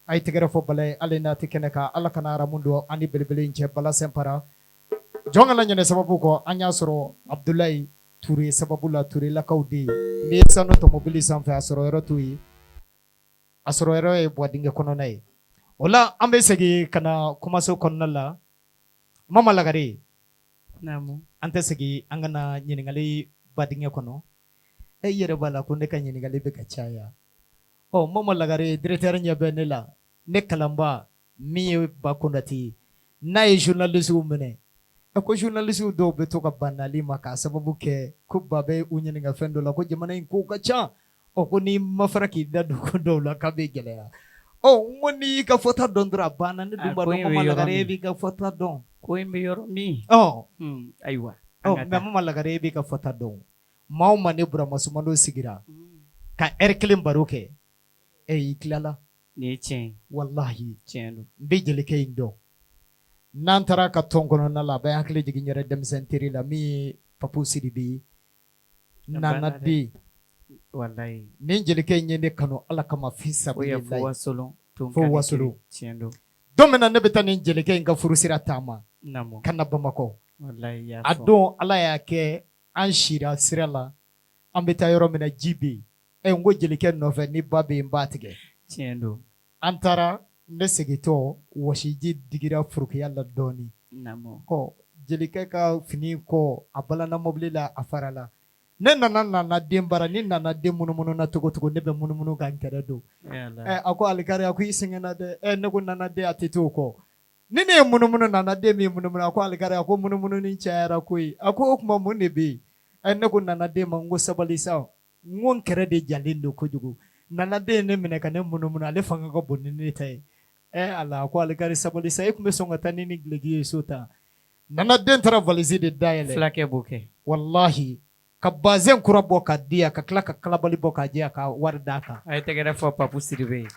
a ye tɛgɛrɛ fɔ Bala ye hali n'a tɛ kɛnɛ kan Ala kana aramu don ani belebele in cɛ Bala Sɛnpara jɔn kana ɲinɛ sababu kɔ an y'a sɔrɔ Abdulayi Ture sababu la Ture lakaw de ye n'i ye sanu tɔ mobili sanfɛ a sɔrɔ yɔrɔ t'o ye a sɔrɔ yɔrɔ ye Buwadingɛ kɔnɔna ye o la an bɛ segin ka na kumaso kɔnɔna la Mama Lagare an tɛ segin an ka na ɲininkali badingɛ kɔnɔ e yɛrɛ b'a la ko ne ka ɲininkali bɛ ka caya Mama Lagare directeur ɲɛ bɛ ne la ne kalanba min ye Ba Kɔnate ye n'a ye journaliste minɛ ko journaliste dɔw bɛ to ka banali ma k'a sababu kɛ ko Ba bɛ u ɲininka fɛn dɔ la ko jamana in kow ka ca ko n'i ma fara k'i da don ko dɔw la k'a bɛ gɛlɛya n ko n'i y'i ka fɔta dɔn dɔrɔn a banna ne dun b'a dɔn Mama Lagare e b'i ka fɔta dɔn ko in bɛ yɔrɔ min ayiwa mais Mama Lagare e b'i ka fɔta dɔn maa o maa ne Burama Sumano sigira ka heure kelen baro kɛ i tilala nin ye tiɲɛ ye walahi tiɲɛ don n bɛ jelikɛ in dɔn n'an taara ka tɔn kɔnɔna la a bɛ hakili jigin n yɛrɛ denmisɛn teri la min ye Papu Sidibe ye Nana den walayi nin jelikɛ in ye ne kanu Ala kama fi sabilillahi fo Wasolon tiɲɛ don don min na ne bɛ taa nin jelikɛ in ka furusira taama ka na Bamakɔ a don Ala y'a kɛ an sira sira la an bɛ taa yɔrɔ min na ji bɛ yen n ko jelikɛ nɔfɛ ni ba bɛ yen n b'a tigɛ tiɲɛ don an taara ne segintɔ wɔsiji digira furukiya la dɔɔnin jelikɛ ka fini kɔ a balana mobili la a fara la ne nana den bara ni nana den munumunu na togo togo ne bɛ munumunu ka n kɛrɛ don a ko Alikari a ko i sɛgɛnna dɛ ne ko nana den a tɛ to o kɔ ni ne ye munumunu nana den min munumunu a ko Alikari a ko munumunu ni cayara koyi a ko o tuma mun de bɛ yen ne ko nana den ma n ko sabali sa n ko n kɛrɛ de jalen don kojugu nana den ne minɛ ka ne munumunu ale fanga ka bon ni ne ta ye Ala a ko Alikari sabali sa e tun bɛ sɔn ka taa ni gileki ye so ta nana den taara valise de dayɛlɛ fulakɛ b'o kɛ wallahi ka bazɛn kura bɔ ka di yan ka tila ka kalabali bɔ ka di yan ka wari d'a kan a ye tɛgɛrɛ fɔ Papu Sidibe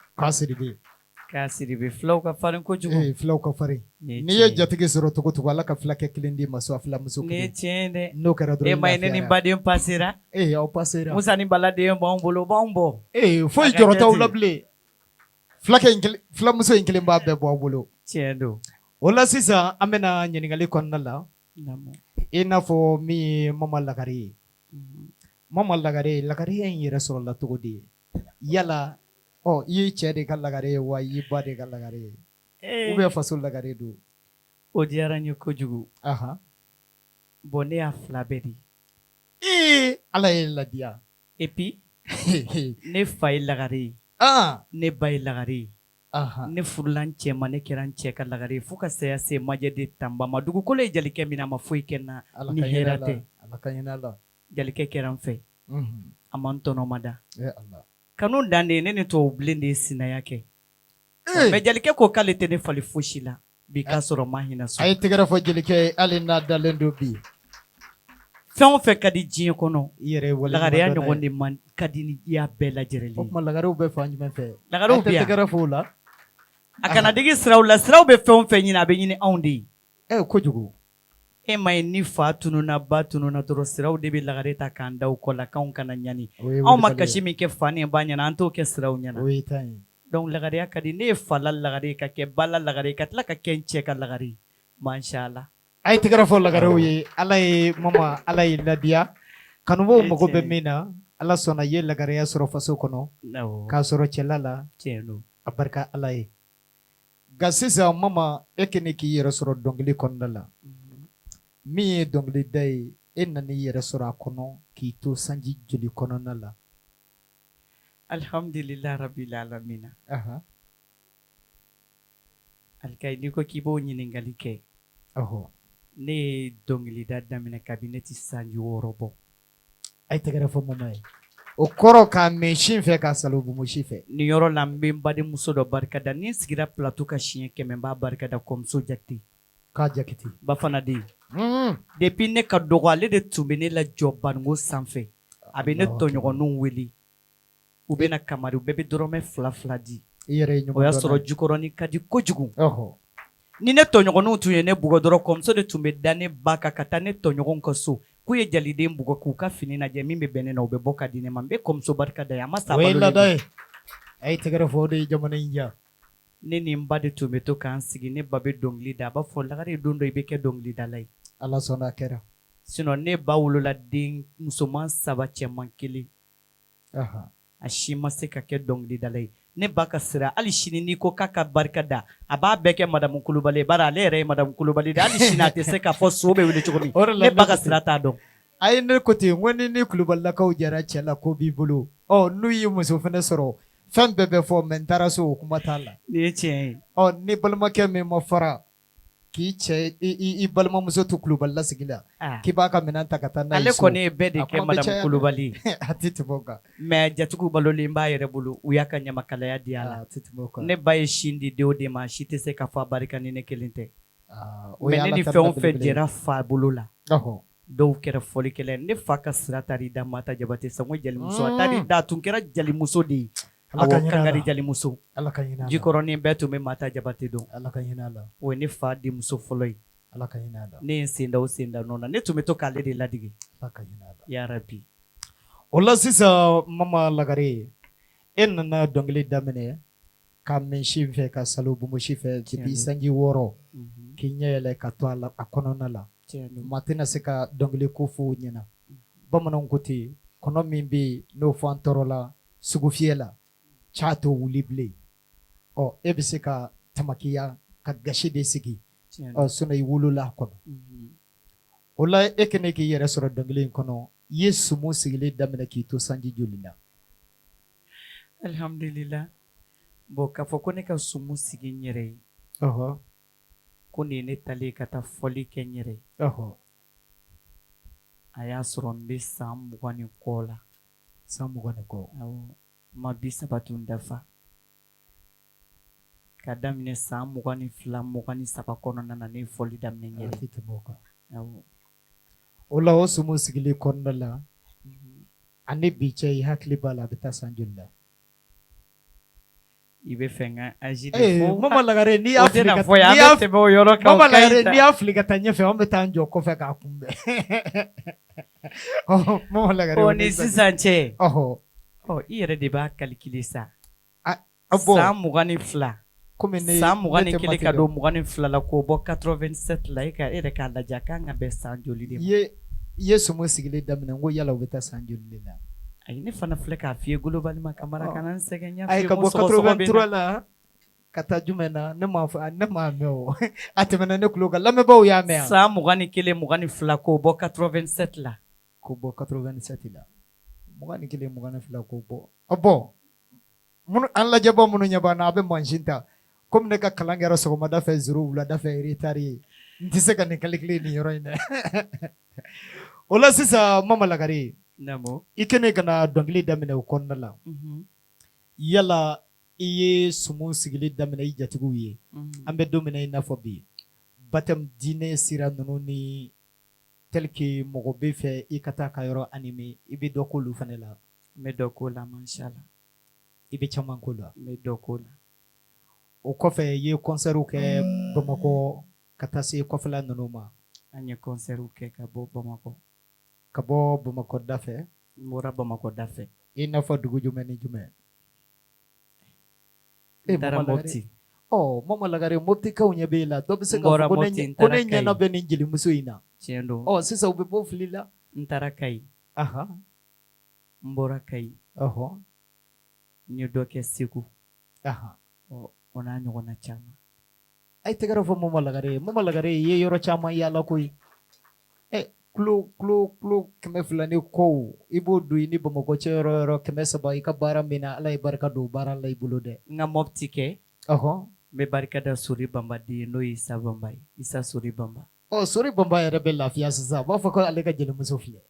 k'a Sidibe fulaw ka farin kojugu fulaw ka farin n'i ye jatigi sɔrɔ togo togo Ala ka fulakɛ kelen d'i ma so a filamuso kelen nin ye tiɲɛ dɛ n'o kɛra dɔrɔn e ma ye ne ni baden passera aw passera Musa ni Bala den b'anw bolo b'anw bɔ foyi jɔrɔ t'aw la bilen fulamuso in kelen b'a bɛɛ bɔ aw bolo tiɲɛ don o la sisan an bɛna ɲininkali kɔnɔna la i n'a fɔ min ye Mama Lagare ye Mama Lagare lagariya in yɛrɛ sɔrɔla cogo di yala i ye cɛ de ka lagare ye wa i ye ba de ka lagare ye ou bien faso lagare don o diyara n ye kojugu bon ne y'a fila bɛɛ di Ala ye ladiya et puis ne fa ye lagare ye ne ba ye lagare ye ne furula n cɛ ma ne kɛra n cɛ ka lagare ye fo ka saya se majɛ de tanba ma dugukolo ye jalikɛ min a ma foyi kɛ n na ni hɛrɛ tɛ jalikɛ kɛra n fɛ a ma n tɔnɔma da kanu dan de ye ne ni tubabu bilen de ye sinaya kɛ mais jalikɛ ko k'ale tɛ ne fali fosi la bi k'a sɔrɔ ma hinɛ so a ye tɛgɛrɛ fɔ jelikɛ ye hali n'a dalen don bi fɛn o fɛn ka di diɲɛ kɔnɔ lagareya ɲɔgɔn de man ka di ni ya bɛɛ lajɛlen o tuma lagarew bɛ fan jumɛn fɛ lagarew bɛ yan tɛgɛrɛ fɔ o la a kana digi siraw la siraw bɛ fɛn o fɛn ɲini a bɛ ɲini anw de ye kojugu e ma ye ni fa tununa ba tununa dɔrɔn siraw de bɛ lagare ta k'an da u kɔ la k'anw kana ɲani anw ma kasi min kɛ fa ni ba ɲɛna an t'o kɛ siraw ɲɛna donc lagareya ka di ne ye fa la lagare ka kɛ ba la lagare ka tila ka kɛ n cɛ ka lagare masha Allah a ye tɛgɛrɛ fɔ lagarew ye Ala ye Mama Ala ye ladiya kanubaw mago bɛ min na ala sɔnna ye lagariya sɔrɔ faso kɔnɔ k'a sɔrɔ cɛla la a barika ala ye nka sisan mama e kɛlen k'i yɛrɛ sɔrɔ dɔnkili kɔnɔna la min ye dɔnkilida ye e nana i yɛrɛ sɔrɔ a kɔnɔ k'i to sanji joli kɔnɔna la alhamdulillah rabbil alamina alikayi n'i ko k'i b'o ɲininkali kɛ ne ye dɔnkilida daminɛ kabini ne tɛ sanji 6 bɔ a ye tɛgɛrɛ fɔ mama ye o kɔrɔ k'a mɛn sin fɛ k'a salo bumu si fɛ nin yɔrɔ la n bɛ n badenmuso dɔ barikada ni n sigira plateau ka siɲɛ 100 n b'a barikada kɔmuso Jakite k'a Jakite Bafana den depuis ne ka dɔgɔ ale de tun bɛ ne lajɔ baniko sanfɛ a bɛ ne tɔɲɔgɔninw wele u bɛ na kamari u bɛɛ bɛ dɔrɔmɛ 2 di o y'a sɔrɔ Jukɔrɔni ka di kojugu ni ne tɔɲɔgɔninw tun ye ne bugɔ dɔrɔn kɔmuso de tun bɛ da ne ba kan ka taa ne tɔɲɔgɔnw ka so k'u ye jaliden bugɔ k'u ka fini lajɛ min bɛ bɛn ne na u bɛ bɔ ka di ne ma n bɛ kɔmuso barikada ye a ma sa balo la dɛ a ye tɛgɛrɛ fɔ o de ye jamana in ja ne ni n ba de tun bɛ to k'an sigi ne ba bɛ dɔnkili da a b'a fɔ lagare don dɔ i bɛ kɛ dɔnkilidala ye ala sɔnna a kɛra sinon ne ba wolola den musoman 3 cɛman 1 a si ma se ka kɛ dɔnkilidala ye ne ba ka sira hali sini n'i ko k'a ka barika da a b'a bɛɛ kɛ madamu Kulubali ye bari ale yɛrɛ ye madamu Kulubali de hali sini a tɛ se k'a fɔ so bɛ wele cogo min ne ba ka sira t'a dɔn a ye ne ko ten n ko ni Kulubalilakaw jara cɛ la ko b'i bolo n'u ye muso fana sɔrɔ fɛn bɛɛ bɛ fɔ mɛ n taara so o kuma t'a la nin ye tiɲɛ ye ni balimakɛ min ma fara k'i cɛ i balimamuso to Kulubalila sigi la k'i b'a ka minɛn ta ka taa n'a ye so ale kɔni ye bɛɛ de kɛ madamu Kulubali ye a tɛ tɛmɛ o kan mais jatigiw balolen b'a yɛrɛ bolo u y'a ka ɲamakalaya di a la ne ba ye sin di denw de ma si tɛ se ka fɔ a barika ni ne kelen tɛ mais ne ni fɛn o fɛn jɛra fa bolo la dɔw kɛra fɔlikɛla ne fa ka sira taara i da Mata Jabate Sango Jalimuso a taara i da a tun kɛra Jalimuso de ye awɔ Kangari Jalimuso Jikɔrɔni bɛɛ tun bɛ Mata Jabate dɔn o ye ne fa denmuso fɔlɔ ye ne ye n sen da o sen da nɔ na ne tun bɛ to k'ale de ladege ya Rabbi o la sisan mama Lagare e nana dɔnkili daminɛ ka mɛn si fɛ ka salo bumu si fɛ depuis sanji 6 k'i ɲɛ yɛlɛ ka to a kɔnɔna la maa tɛna se ka dɔnkili ko fɔ ɲɛna bamananw ko ten kɔnɔ min bɛ yen n'o fɔ an tɔɔrɔ la sugu fiyɛ la ca to wuli bilen e bɛ se ka tamakiya ka gasi de sigi sinɔn i wolola a kɔnɔ o la e kɛlen k'i yɛrɛ sɔrɔ dɔnkili in kɔnɔ i ye sumu sigilen daminɛ k'i to sanji joli la alhamdulillah bon k'a fɔ ko ne ka sumu sigi n yɛrɛ ye ko nin ye ne talen ka taa fɔli kɛ n yɛrɛ ye a y'a sɔrɔ n bɛ san 20 kɔ la san 20 kɔ ma 30 tun dafa ka daminɛ san 22 23 kɔnɔna na ne ye fɔli daminɛ n yɛrɛ ye o la o sumu sigilen kɔnɔna la ani bi cɛ i hakili b'a la a bɛ taa san joli la i bɛ fɛ n ka âge de fɔ mama Lagare n'i y'a fili ka tɛmɛ o yɔrɔ kan mama Lagare n'i y'a fili ka taa ɲɛfɛ an bɛ taa an jɔ kɔfɛ k'a kunbɛn mama Lagare ni sisan cɛ i yɛrɛ de b'a calculer sa san 22 san 21 ka don 22 la k'o bɔ 87 la e yɛrɛ k'a lajɛ a kan ka bɛn san joli de ma i ye sumu sigilen daminɛ n ko yala o bɛ taa san joli de la ayi ne fana filɛ k'a f'i ye globalement Kamara kana n sɛgɛn n y'a f'i ayi ye ka ko bɔ sɔgɔsɔgɔ bɛ 83 la ka taa jumɛn na ne m'a mɛn o a tɛmɛna ne tulo kan lamɛnbaaw y'a mɛn san 21 22 k'o bɔ 87 la k'o bɔ 87 la 21 22 k'o bɔ an lajɛbaaw minnu ɲɛ b'an na a bɛ mansin ta komi ne ka kalan kɛra sɔgɔmada fɛ zoro wulada fɛ retard ye n tɛ se ka nin calculer nin yɔrɔ in dɛ o la sisan mama Lagare i kɛlen ka na dɔnkili daminɛ o kɔnɔna la yala i ye sumu sigilen daminɛ i jatigiw ye an bɛ don min na i n'a fɔ bi baptême diinɛ sira ninnu ni tel que mɔgɔ bɛ fɛ i ka taa ka yɔrɔ animé i bɛ dɔ k'olu fana la n bɛ dɔ k'o la mashallah i bɛ caman k'o la n bɛ dɔ k'o la o kɔfɛ i ye concert kɛ Bamakɔ ka taa se kɔfɛla ninnu ma an ye concert kɛ ka bɔ Bamakɔ da fɛ n bɔra Bamakɔ da fɛ i n'a fɔ dugu jumɛn ni jumɛn n taara Mopti mama Lagare Moptikaw ɲɛ bɛ e la dɔ bɛ se ka fɔ ko ne ɲɛna bɛ nin jelimuso in na tiɲɛ don sisan u bɛ bɔ fili la n taara Kayi n bɔra Kayi n ye dɔ kɛ Segu o n'a ɲɔgɔnna caman. Ay tɛgɛrɛ fɔ Mama Lagare i ye yɔrɔ caman yaala koyi. Kulo 200 ni kɔw i b'o don i ni Bamakɔ cɛ yɔrɔ 300 i ka baara min na Ala ye barika don baara la i bolo dɛ. N ka Mɔpti kɛ. N bɛ barika da Sori Banba den ye n'o ye Isa Banba ye, Isa Sori Banba. Sori Banba yɛrɛ bɛ lafiya sisan a b'a fɔ ko ale ka jelimuso filɛ.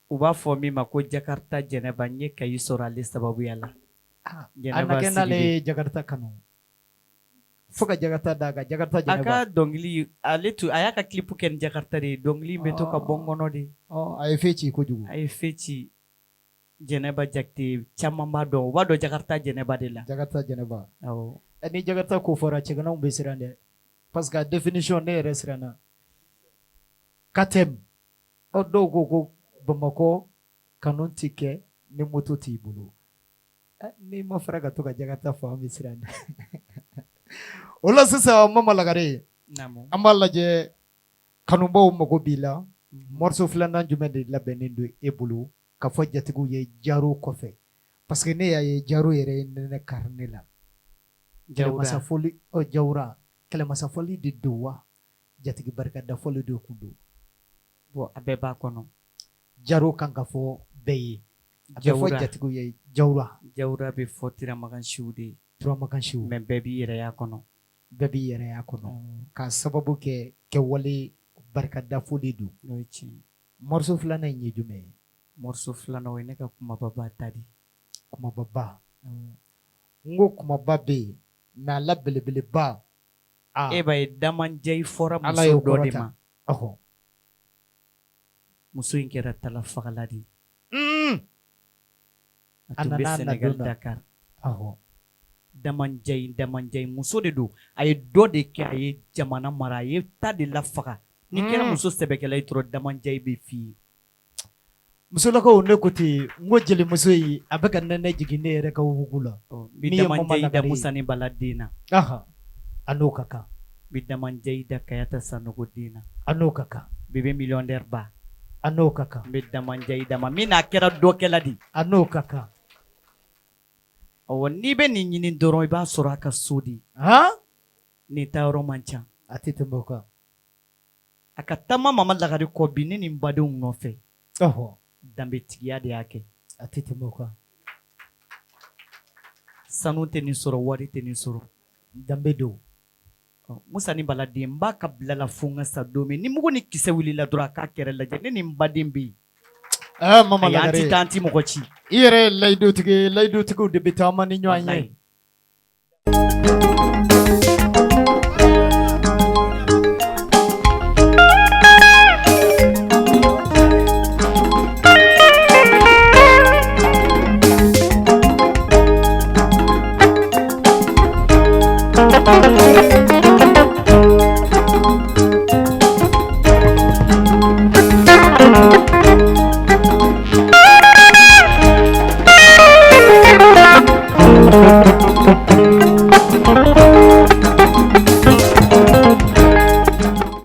U b'a fɔ min ma ko Jakarta Jɛnɛba n ye Kayi sɔrɔ ale sababuya la. A na kɛ n'ale ye Jakarta kanu. Fo ka Jakarta d'a kan Jakarta Jɛnɛba. A ka dɔnkili a y'a ka clip kɛ ni Jakarta de ye dɔnkili bɛ to ka bɔ n kɔnɔ de. A ye fɛn ci kojugu. A ye fɛn ci Jɛnɛba Jakite caman b'a dɔn u b'a dɔn Jakarta Jɛnɛba de la. Jakarta Jɛnɛba. Awɔ. Ni Jakarta ko fɔra cɛganaw bɛ siran dɛ. Parce que a définition ne yɛrɛ siranna. Katem. Dɔw ko Bamakɔ kanu ti kɛ ni moto t'i bolo. Ni ma fara ka to ka Jakarta fɔ an bɛ siran dɛ. O la sisan Mama Lagare. An b'a lajɛ kanubaw mago b'i la. Morceau 2nan jumɛn de labɛnnen don e bolo ka fɔ jatigiw ye Jaro kɔfɛ. Parce que ne y'a ye Jaro yɛrɛ ye nɛnɛ kari ne la. Jawura kɛlɛmasafɔli de don wa jatigi barikada fɔli de kun don. Bon a bɛɛ b'a kɔnɔ. Jaro kan ka fɔ bɛɛ ye. A bɛ fɔ jatigiw ye Jawura. Jawura bɛ fɔ Turamagansiw de ye. Turamagansiw. Mais bɛɛ b'i yɛrɛ y'a kɔnɔ. Bɛɛ b'i yɛrɛ y'a kɔnɔ. K'a sababu kɛ kɛwale barikada fɔli don. N'o ye tiɲɛ. Morceau 2nan in ye jumɛn ye? Morceau 2nan o ye ne ka kumababa ta de. Kumababa. N ko kumaba bɛ yen. Mais ala belebeleba. E b'a ye Damanjɛ fɔra muso dɔ de ma. Muso in kɛra talafagala de. A tun bɛ Sénégal Dakar. Damanjɛ muso de don. A ye dɔ de kɛ a ye jamana mara a ye ta de lafaga. Ni kɛra muso sɛbɛkɛla ye dɔrɔn Damanjɛ bɛ f'i ye. Musolakaw ne ko ten n ko jelimuso yi a bɛ ka nɛnɛ jigin ne yɛrɛ ka wugu la. Bi Damanjɛ da Musa ni Bala den na. A n'o ka kan. Bi Damanjɛ da Kayata Sanogo den na. A n'o ka kan. Bébé millionnaire ba. A n'o ka kan. Bi Damanjɛ da ma min n'a kɛra dɔkɛla de. A n'o ka kan. N'i bɛ nin ɲini dɔrɔn i b'a sɔrɔ a ka so de. Nin taayɔrɔ man ca. A tɛ tɛmɛ o kan. A ka taama Mama Lagare kɔ bi ne ni n badenw nɔfɛ. Danbetigiya de y'a kɛ. A tɛ tɛmɛ o kan. Sanu tɛ nin sɔrɔ wari tɛ nin sɔrɔ. Danbe don. Musa ni Bala den n b'a ka bila la fo n ka sa don min ni mugu ni kisɛ wulila dɔrɔn a k'a kɛrɛ lajɛ ne ni n baden bɛ yen. Mama Lagare an ti mɔgɔ ci. I yɛrɛ layidutigiw de bɛ taama ni ɲɔgɔn ye.